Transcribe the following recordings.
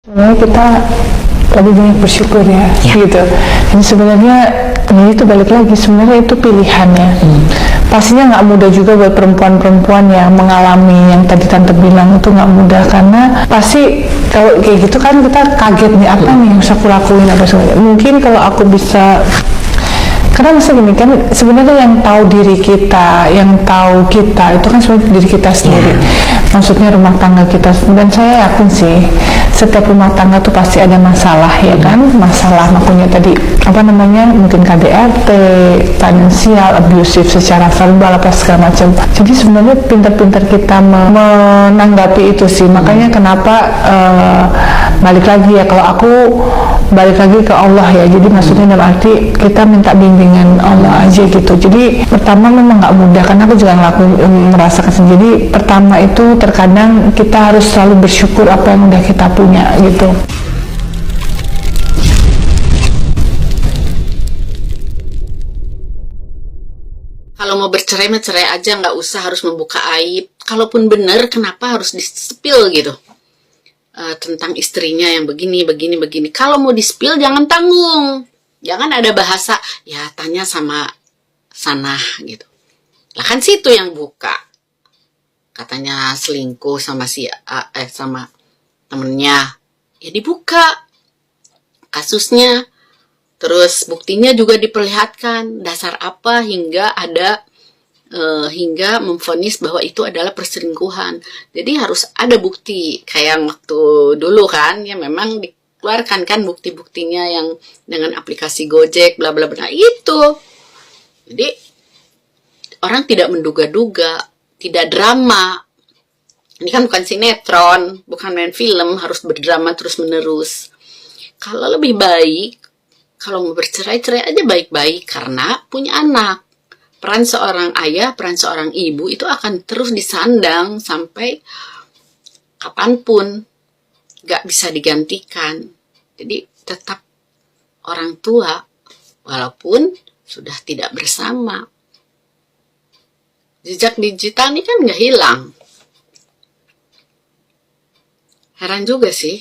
Sebenarnya kita lebih banyak bersyukur ya, gitu. Dan sebenarnya ya itu balik lagi, sebenarnya itu pilihannya. Pastinya nggak mudah juga buat perempuan-perempuan yang mengalami yang tadi tante bilang itu nggak mudah, karena pasti kalau kayak gitu kan kita kaget nih, apa nih yang harus aku lakuin, apa sebenarnya. Mungkin kalau aku bisa, karena masa gini kan, sebenarnya yang tahu diri kita, yang tahu kita itu kan sebenarnya diri kita sendiri. Maksudnya rumah tangga kita. Dan saya yakin sih setiap rumah tangga tuh pasti ada masalah, ya kan, masalah makanya tadi apa namanya, mungkin KDRT, financial, abusive secara verbal apa segala macam. Jadi sebenarnya pintar-pintar kita menanggapi itu sih. Makanya kenapa balik lagi ya, kalau aku balik lagi ke Allah ya, jadi maksudnya dalam arti kita minta bimbingan Allah aja gitu. Jadi pertama memang nggak mudah, karena aku juga merasakan sendiri. Jadi pertama itu terkadang kita harus selalu bersyukur apa yang udah kita punya gitu. Kalau mau bercerai mah cerai aja, nggak usah harus membuka aib. Kalaupun benar, kenapa harus di-spill gitu? Tentang istrinya yang begini. Kalau mau di-spill jangan tanggung. Jangan ada bahasa, ya tanya sama sana gitu. Lah kan situ yang buka. Katanya selingkuh sama sama temennya. Ya dibuka kasusnya. Terus buktinya juga diperlihatkan. Dasar apa hingga ada hingga memvonis bahwa itu adalah perselingkuhan. Jadi harus ada bukti, kayak waktu dulu kan, ya memang dikeluarkan kan bukti-buktinya yang dengan aplikasi Gojek, bla bla bla itu. Jadi orang tidak menduga-duga, tidak drama. Ini kan bukan sinetron, bukan main film, harus berdrama terus-menerus. Kalau lebih baik, kalau mau bercerai, cerai aja baik-baik, karena punya anak. Peran seorang ayah, peran seorang ibu itu akan terus disandang sampai kapanpun, gak bisa digantikan. Jadi tetap orang tua walaupun sudah tidak bersama. Jejak digital ini kan gak hilang. Heran juga sih,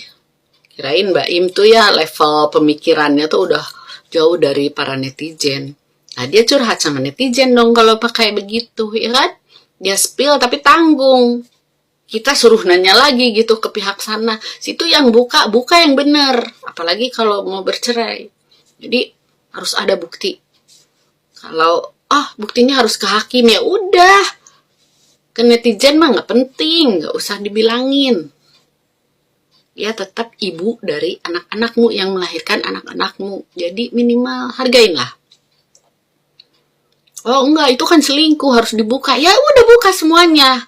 kirain Mbak Im tuh ya level pemikirannya tuh udah jauh dari para netizen. Nah, dia curhat sama netizen dong kalau pakai begitu, ya kan? Dia spill tapi tanggung. Kita suruh nanya lagi gitu ke pihak sana. Situ yang buka yang benar. Apalagi kalau mau bercerai. Jadi harus ada bukti. Kalau buktinya harus ke hakim, ya udah. Ke netizen mah nggak penting, nggak usah dibilangin. Ya tetap ibu dari anak-anakmu yang melahirkan anak-anakmu. Jadi minimal hargainlah. Oh enggak, itu kan selingkuh, harus dibuka. Ya udah buka semuanya.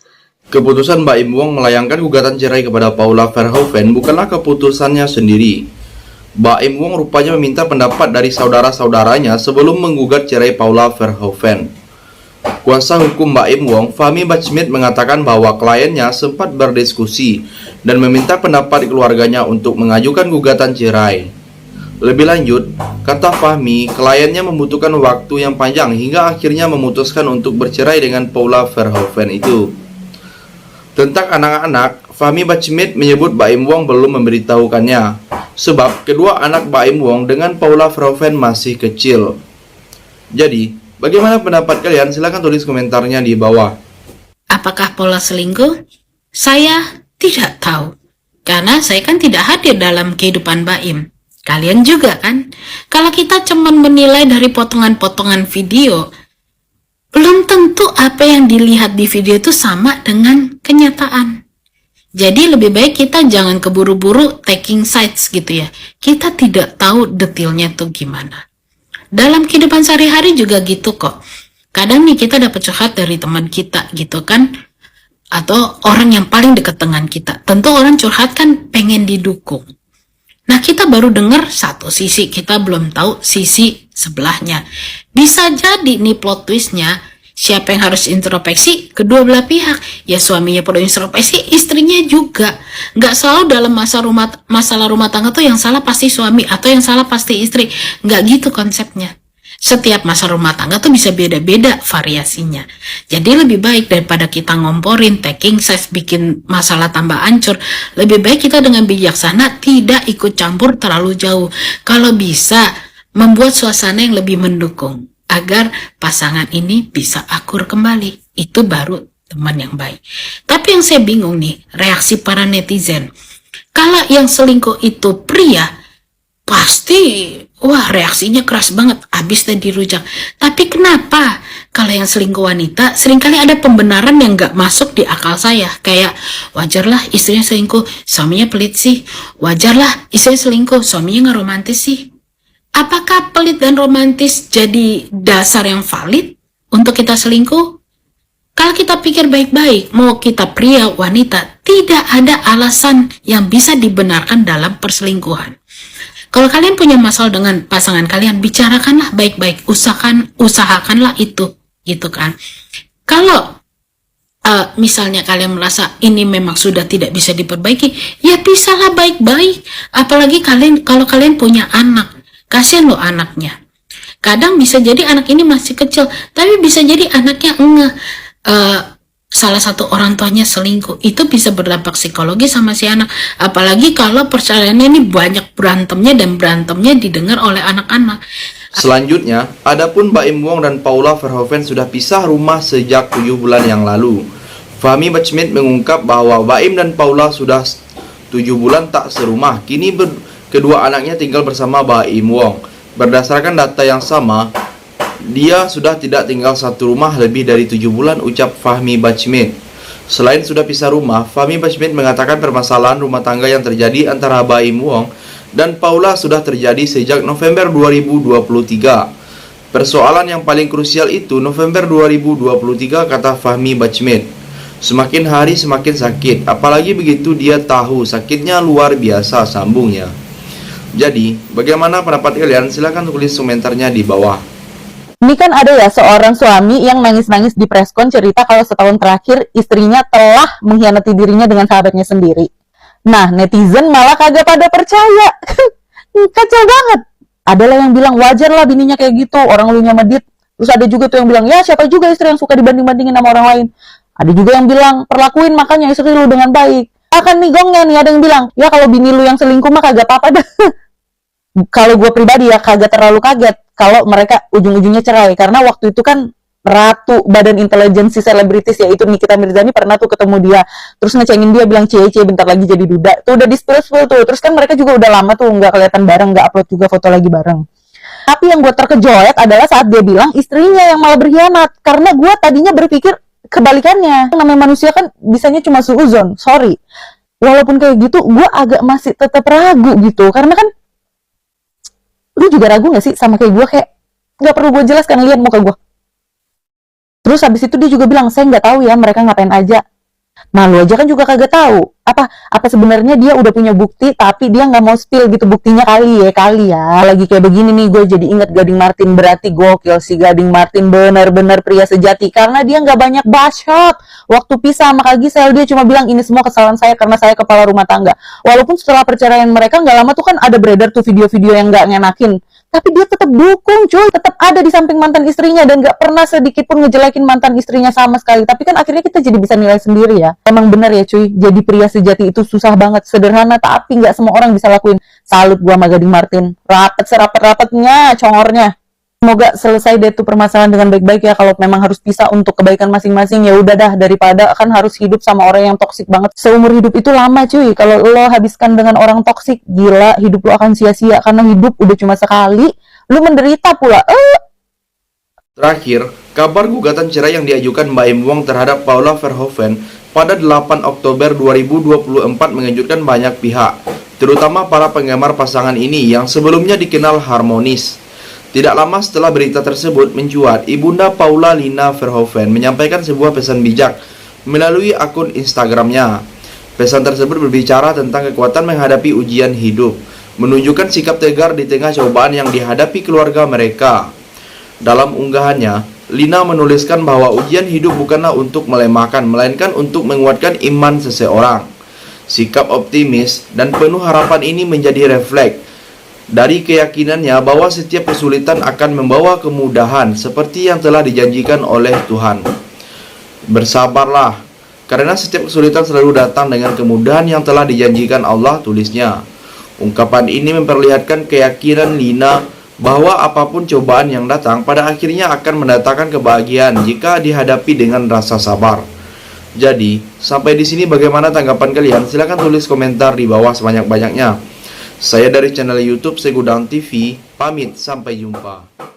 Keputusan Mbak Im Wong melayangkan gugatan cerai kepada Paula Verhoeven bukanlah keputusannya sendiri. Mbak Im Wong rupanya meminta pendapat dari saudara-saudaranya sebelum menggugat cerai Paula Verhoeven. Kuasa hukum Mbak Im Wong, Fahmi Bachmit, mengatakan bahwa kliennya sempat berdiskusi dan meminta pendapat keluarganya untuk mengajukan gugatan cerai. Lebih lanjut, kata Fahmi, kliennya membutuhkan waktu yang panjang hingga akhirnya memutuskan untuk bercerai dengan Paula Verhoeven itu. Tentang anak-anak, Fahmi Bachmit menyebut Mbak Im Wong belum memberitahukannya, sebab kedua anak Mbak Im Wong dengan Paula Verhoeven masih kecil. Jadi, bagaimana pendapat kalian? Silahkan tulis komentarnya di bawah. Apakah Paula selingkuh? Saya tidak tahu, karena saya kan tidak hadir dalam kehidupan Mbak Im. Kalian juga kan? Kalau kita cuma menilai dari potongan-potongan video, belum tentu apa yang dilihat di video itu sama dengan kenyataan. Jadi lebih baik kita jangan keburu-buru taking sides gitu ya. Kita tidak tahu detailnya tuh gimana. Dalam kehidupan sehari-hari juga gitu kok. Kadang nih kita dapat curhat dari teman kita gitu kan, atau orang yang paling dekat dengan kita. Tentu orang curhat kan pengen didukung. Nah, kita baru dengar satu sisi, kita belum tahu sisi sebelahnya. Bisa jadi nih plot twistnya, siapa yang harus introspeksi? Kedua belah pihak. Ya suaminya perlu introspeksi, istrinya juga. Nggak selalu dalam masalah rumah tangga tuh yang salah pasti suami, atau yang salah pasti istri. Nggak gitu konsepnya. Setiap masalah rumah tangga tuh bisa beda-beda variasinya. Jadi lebih baik daripada kita ngomporin, taking sides, bikin masalah tambah hancur, lebih baik kita dengan bijaksana tidak ikut campur terlalu jauh. Kalau bisa, membuat suasana yang lebih mendukung agar pasangan ini bisa akur kembali. Itu baru teman yang baik. Tapi yang saya bingung nih, reaksi para netizen. Kalau yang selingkuh itu pria, pasti wah reaksinya keras banget, habis tadi dirujak. Tapi kenapa kalau yang selingkuh wanita seringkali ada pembenaran yang gak masuk di akal saya. Kayak wajarlah istrinya selingkuh, suaminya pelit sih. Wajarlah istrinya selingkuh, suaminya gak romantis sih. Apakah pelit dan romantis jadi dasar yang valid untuk kita selingkuh? Kalau kita pikir baik-baik, mau kita pria, wanita, tidak ada alasan yang bisa dibenarkan dalam perselingkuhan. Kalau kalian punya masalah dengan pasangan kalian, bicarakanlah baik-baik, usahakanlah itu, gitu kan. Kalau misalnya kalian merasa ini memang sudah tidak bisa diperbaiki, ya bisalah baik-baik. Apalagi kalau kalian punya anak, kasihan loh anaknya. Kadang bisa jadi anak ini masih kecil, tapi bisa jadi anaknya salah satu orang tuanya selingkuh. Itu bisa berdampak psikologi sama si anak. Apalagi kalau perceraiannya ini banyak berantemnya dan berantemnya didengar oleh anak-anak. Selanjutnya, adapun Baim Wong dan Paula Verhoeven sudah pisah rumah sejak 7 bulan yang lalu. Fahmi Bachmann mengungkap bahwa Baim dan Paula sudah 7 bulan tak serumah. Kini kedua anaknya tinggal bersama Baim Wong. Berdasarkan data yang sama, dia sudah tidak tinggal satu rumah lebih dari 7 bulan, ucap Fahmi Bachmann. Selain sudah pisah rumah, Fahmi Bachmann mengatakan permasalahan rumah tangga yang terjadi antara Baim Wong dan Paula sudah terjadi sejak November 2023. Persoalan yang paling krusial itu November 2023, kata Fahmi Bachmann. Semakin hari semakin sakit, apalagi begitu dia tahu sakitnya luar biasa, sambungnya. Jadi, bagaimana pendapat kalian? Silahkan tulis komentarnya di bawah. Ini kan ada ya seorang suami yang nangis-nangis di preskon cerita kalau setahun terakhir istrinya telah mengkhianati dirinya dengan sahabatnya sendiri. Nah, netizen malah kagak pada percaya. Kacau banget. Adalah yang bilang wajar lah bininya kayak gitu, orang lu nyamedit. Terus ada juga tuh yang bilang, ya siapa juga istri yang suka dibanding-bandingin sama orang lain. Ada juga yang bilang, perlakuin makanya istri lu dengan baik. Akan nih gongnya nih, ada yang bilang, ya kalau bini lu yang selingkuh mah kagak apa-apa dah. Kalau gue pribadi ya kagak terlalu kaget kalau mereka ujung-ujungnya cerai, karena waktu itu kan ratu badan intelijensi selebritis yaitu Nikita Mirzani pernah tuh ketemu dia, terus ngecengin dia bilang cie bentar lagi jadi duda, tuh udah di spill tuh. Terus kan mereka juga udah lama tuh nggak kelihatan bareng, nggak upload juga foto lagi bareng. Tapi yang gue terkejut adalah saat dia bilang istrinya yang malah berkhianat, karena gue tadinya berpikir kebalikannya. Namanya manusia kan bisanya cuma suuzon, sorry. Walaupun kayak gitu, gue agak masih tetap ragu gitu, karena kan lu juga ragu gak sih sama kayak gue, kayak gak perlu gue jelaskan, lihat muka gue. Terus habis itu dia juga bilang, saya nggak tahu ya mereka ngapain aja. Nah lu aja kan juga kagak tahu apa sebenarnya dia udah punya bukti tapi dia nggak mau spill gitu buktinya, kali ya. Lagi kayak begini nih gue jadi inget Gading Martin, berarti gokil si Gading Martin, benar-benar pria sejati karena dia nggak banyak bacot. Waktu pisah sama Kak Gisel dia cuma bilang ini semua kesalahan saya karena saya kepala rumah tangga. Walaupun setelah perceraian mereka nggak lama tuh kan ada beredar tuh video-video yang nggak ngenakin, tapi dia tetap dukung cuy, tetap ada di samping mantan istrinya dan nggak pernah sedikit pun ngejelekin mantan istrinya sama sekali. Tapi kan akhirnya kita jadi bisa nilai sendiri ya, emang bener ya cuy, jadi pria sejati itu susah banget, sederhana tapi nggak semua orang bisa lakuin. Salut gua sama Gading Martin, rapet serapet-rapetnya congornya. Semoga selesai deh tuh permasalahan dengan baik-baik ya. Kalau memang harus pisah untuk kebaikan masing-masing ya udah dah, daripada kan harus hidup sama orang yang toksik banget. Seumur hidup itu lama cuy, kalau lo habiskan dengan orang toksik, gila hidup lo akan sia-sia karena hidup udah cuma sekali, lu menderita pula. Terakhir, kabar gugatan cerai yang diajukan Baim Wong terhadap Paula Verhoeven pada 8 Oktober 2024 mengejutkan banyak pihak, terutama para penggemar pasangan ini yang sebelumnya dikenal harmonis. Tidak lama setelah berita tersebut mencuat, Ibunda Paula Lina Verhoeven menyampaikan sebuah pesan bijak melalui akun Instagramnya. Pesan tersebut berbicara tentang kekuatan menghadapi ujian hidup, menunjukkan sikap tegar di tengah cobaan yang dihadapi keluarga mereka. Dalam unggahannya, Lina menuliskan bahwa ujian hidup bukanlah untuk melemahkan, melainkan untuk menguatkan iman seseorang. Sikap optimis dan penuh harapan ini menjadi refleks dari keyakinannya bahwa setiap kesulitan akan membawa kemudahan seperti yang telah dijanjikan oleh Tuhan. Bersabarlah, karena setiap kesulitan selalu datang dengan kemudahan yang telah dijanjikan Allah, tulisnya. Ungkapan ini memperlihatkan keyakinan Lina bahwa apapun cobaan yang datang pada akhirnya akan mendatangkan kebahagiaan jika dihadapi dengan rasa sabar. Jadi, sampai di sini bagaimana tanggapan kalian? Silahkan tulis komentar di bawah sebanyak-banyaknya. Saya dari channel YouTube Segudang TV, pamit, sampai jumpa.